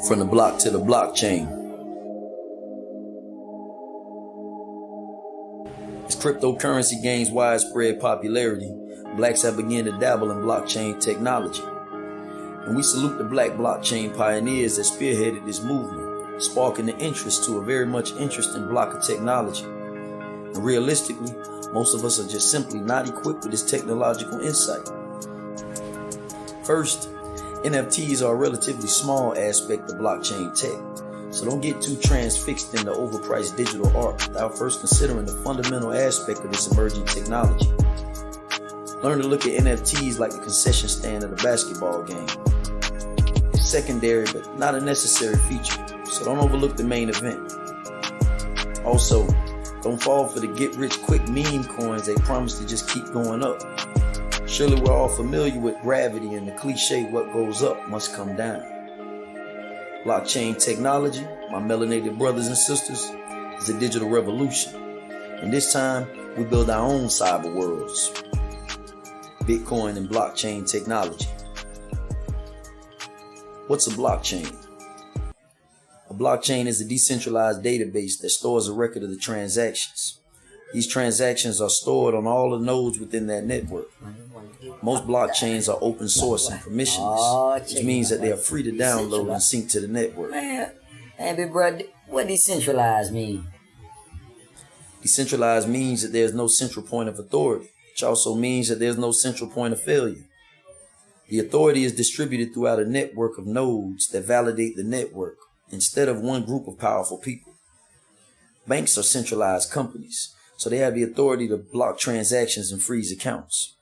From the block to the blockchain. As cryptocurrency gains widespread popularity, blacks have begun to dabble in blockchain technology. And we salute the black blockchain pioneers that spearheaded this movement, sparking the interest to a very much interesting block of technology. And realistically, most of us are just simply not equipped with this technological insight. First, NFTs are a relatively small aspect of blockchain tech, so don't get too transfixed in the overpriced digital art without first considering the fundamental aspect of this emerging technology. Learn to look at NFTs like the concession stand at a basketball game. It's secondary but not a necessary feature, so don't overlook the main event. Also, don't fall for the get-rich-quick meme coins they promise to just keep going up. Surely we're all familiar with gravity and the cliche, what goes up must come down. Blockchain technology, my melanated brothers and sisters, is a digital revolution. And this time, we build our own cyber worlds. Bitcoin and blockchain technology. What's a blockchain? A blockchain is a decentralized database that stores a record of the transactions. These transactions are stored on all the nodes within that network. Most blockchains are open source and permissionless, which means that they are free to download and sync to the network. Man, big brother, what decentralized mean? Decentralized means that there's no central point of authority, which also means that there's no central point of failure. The authority is distributed throughout a network of nodes that validate the network instead of one group of powerful people. Banks are centralized companies, so they have the authority to block transactions and freeze accounts.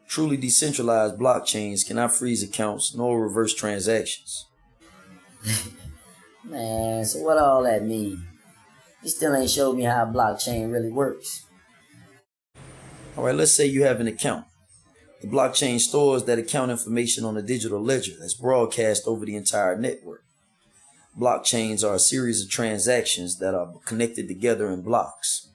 Truly decentralized blockchains cannot freeze accounts nor reverse transactions. Man, so what all that mean? You still ain't showed me how a blockchain really works. Alright, let's say you have an account. The blockchain stores that account information on a digital ledger that's broadcast over the entire network. Blockchains are a series of transactions that are connected together in blocks.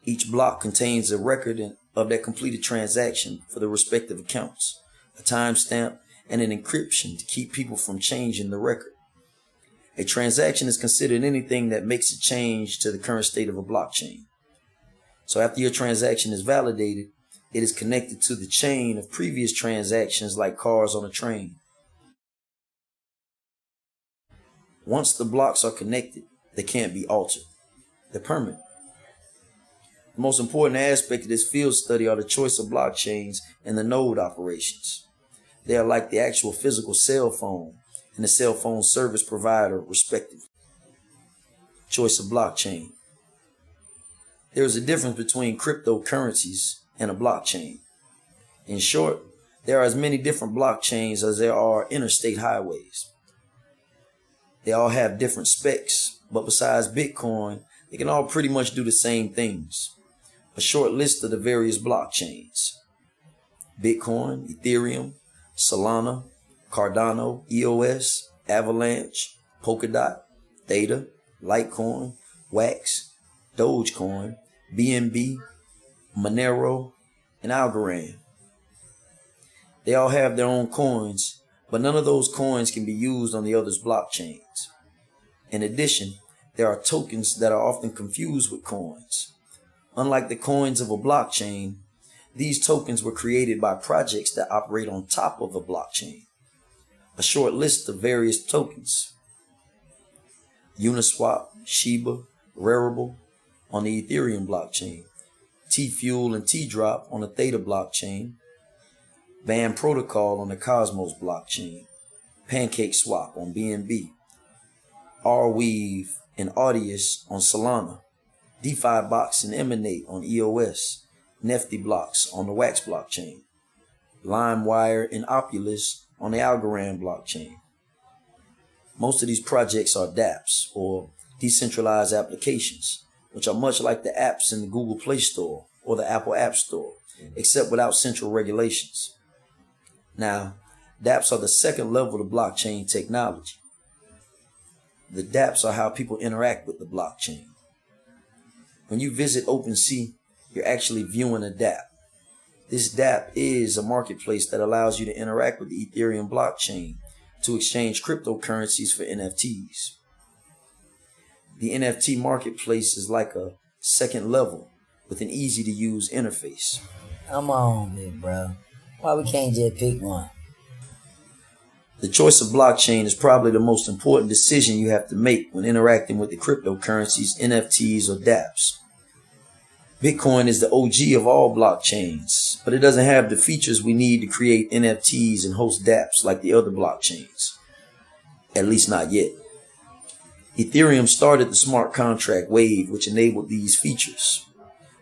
Each block contains a record of that completed transaction for the respective accounts, a timestamp, and an encryption to keep people from changing the record. A transaction is considered anything that makes a change to the current state of a blockchain. So after your transaction is validated, it is connected to the chain of previous transactions like cars on a train. Once the blocks are connected, they can't be altered. They're permanent. The most important aspect of this field study are the choice of blockchains and the node operations. They are like the actual physical cell phone and the cell phone service provider, respectively. Choice of blockchain. There is a difference between cryptocurrencies and a blockchain. In short, there are as many different blockchains as there are interstate highways. They all have different specs, but besides Bitcoin, they can all pretty much do the same things. A short list of the various blockchains: Bitcoin, Ethereum, Solana, Cardano, EOS, Avalanche, Polkadot, Theta, Litecoin, Wax, Dogecoin, BNB, Monero, and Algorand. They all have their own coins, but none of those coins can be used on the others' blockchains. In addition, there are tokens that are often confused with coins. Unlike the coins of a blockchain, these tokens were created by projects that operate on top of a blockchain. A short list of various tokens: Uniswap, Shiba, Rarible on the Ethereum blockchain, T-Fuel and T-Drop on the Theta blockchain, Band Protocol on the Cosmos blockchain, PancakeSwap on BNB, Arweave and Audius on Solana, DeFi Box and Emanate on EOS, Nifty Blocks on the Wax blockchain, LimeWire and Opulus on the Algorand blockchain. Most of these projects are dApps, or decentralized applications, which are much like the apps in the Google Play Store or the Apple App Store, except without central regulations. Now, dApps are the second level of blockchain technology. The dApps are how people interact with the blockchain. When you visit OpenSea, you're actually viewing a dApp. This dApp is a marketplace that allows you to interact with the Ethereum blockchain to exchange cryptocurrencies for NFTs. The NFT marketplace is like a second level with an easy to use interface. Come on, big bro. Why we can't just pick one? The choice of blockchain is probably the most important decision you have to make when interacting with the cryptocurrencies, NFTs, or dApps. Bitcoin is the OG of all blockchains, but it doesn't have the features we need to create NFTs and host dApps like the other blockchains. At least not yet. Ethereum started the smart contract wave, which enabled these features.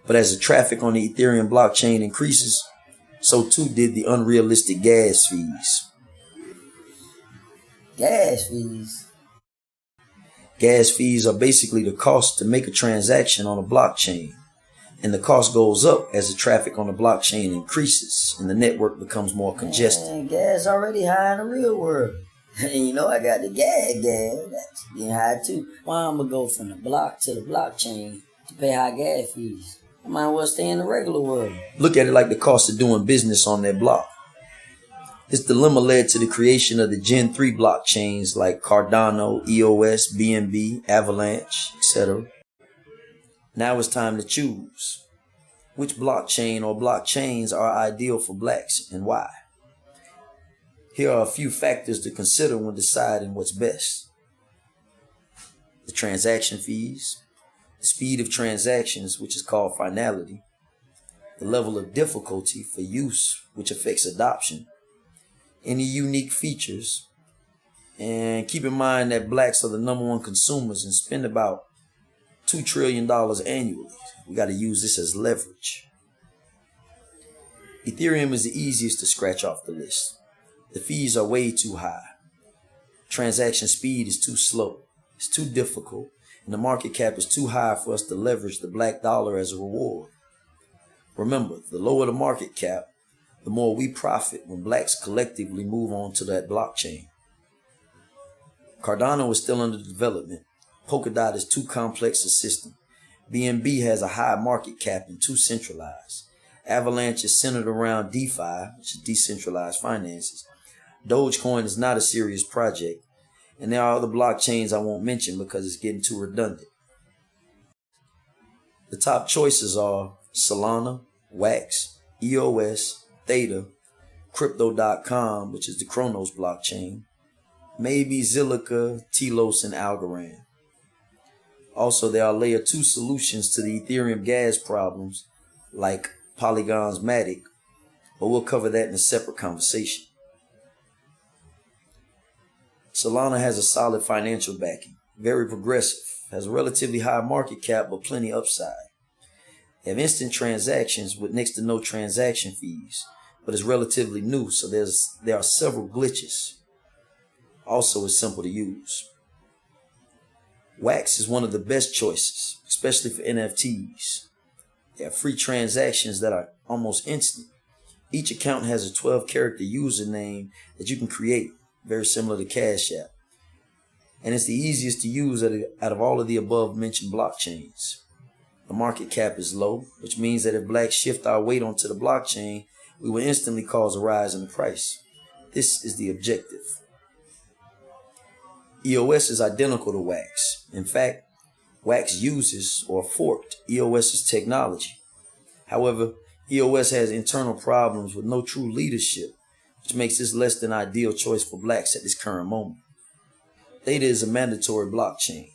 But as the traffic on the Ethereum blockchain increases, so too did the unrealistic gas fees. Gas fees? Gas fees are basically the cost to make a transaction on a blockchain. And the cost goes up as the traffic on the blockchain increases and the network becomes more congested. Man, gas already high in the real world. And you know I got the gas. That's getting high too. Why I'm gonna go from the block to the blockchain to pay high gas fees? I might as well stay in the regular world. Look at it like the cost of doing business on that block. This dilemma led to the creation of the Gen 3 blockchains like Cardano, EOS, BNB, Avalanche, etc. Now it's time to choose. Which blockchain or blockchains are ideal for blacks and why? Here are a few factors to consider when deciding what's best. The transaction fees, the speed of transactions, which is called finality, the level of difficulty for use, which affects adoption, any unique features, and keep in mind that blacks are the #1 consumers and spend about $2 trillion annually. We got to use this as leverage. Ethereum is the easiest to scratch off the list. The fees are way too high. Transaction speed is too slow. It's too difficult. And the market cap is too high for us to leverage the black dollar as a reward. Remember, the lower the market cap, the more we profit when blacks collectively move on to that blockchain. Cardano is still under development. Polkadot is too complex a system. BNB has a high market cap and too centralized. Avalanche is centered around DeFi, which is decentralized finances. Dogecoin is not a serious project. And there are other blockchains I won't mention because it's getting too redundant. The top choices are Solana, Wax, EOS, Theta, Crypto.com, which is the Cronos blockchain, maybe Zilliqa, Telos, and Algorand. Also, there are layer 2 solutions to the Ethereum gas problems like Polygon's Matic, but we'll cover that in a separate conversation. Solana has a solid financial backing, very progressive, has a relatively high market cap but plenty upside. They have instant transactions with next to no transaction fees, but it's relatively new, so there are several glitches. Also, it's simple to use. Wax is one of the best choices, especially for NFTs. They have free transactions that are almost instant. Each account has a 12-character username that you can create, very similar to Cash App. And it's the easiest to use out of all of the above mentioned blockchains. The market cap is low, which means that if blacks shift our weight onto the blockchain, we will instantly cause a rise in the price. This is the objective. EOS is identical to Wax. In fact, Wax uses or forked EOS's technology. However, EOS has internal problems with no true leadership, which makes this less than ideal choice for blacks at this current moment. Theta is a mandatory blockchain,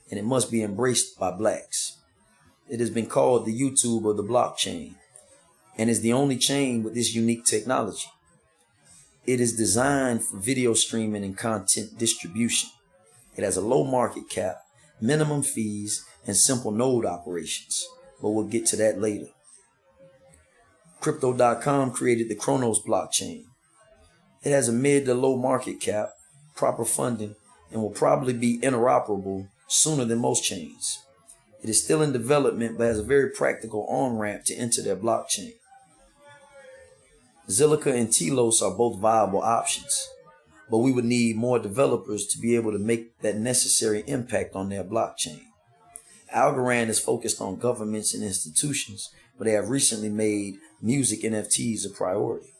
and it must be embraced by blacks. It has been called the YouTube of the blockchain, and is the only chain with this unique technology. It is designed for video streaming and content distribution. It has a low market cap, minimum fees, and simple node operations, but we'll get to that later. Crypto.com created the Cronos blockchain. It has a mid to low market cap, proper funding, and will probably be interoperable sooner than most chains. It is still in development, but has a very practical on-ramp to enter their blockchain. Zilliqa and Telos are both viable options, but we would need more developers to be able to make that necessary impact on their blockchain. Algorand is focused on governments and institutions, but they have recently made music NFTs a priority.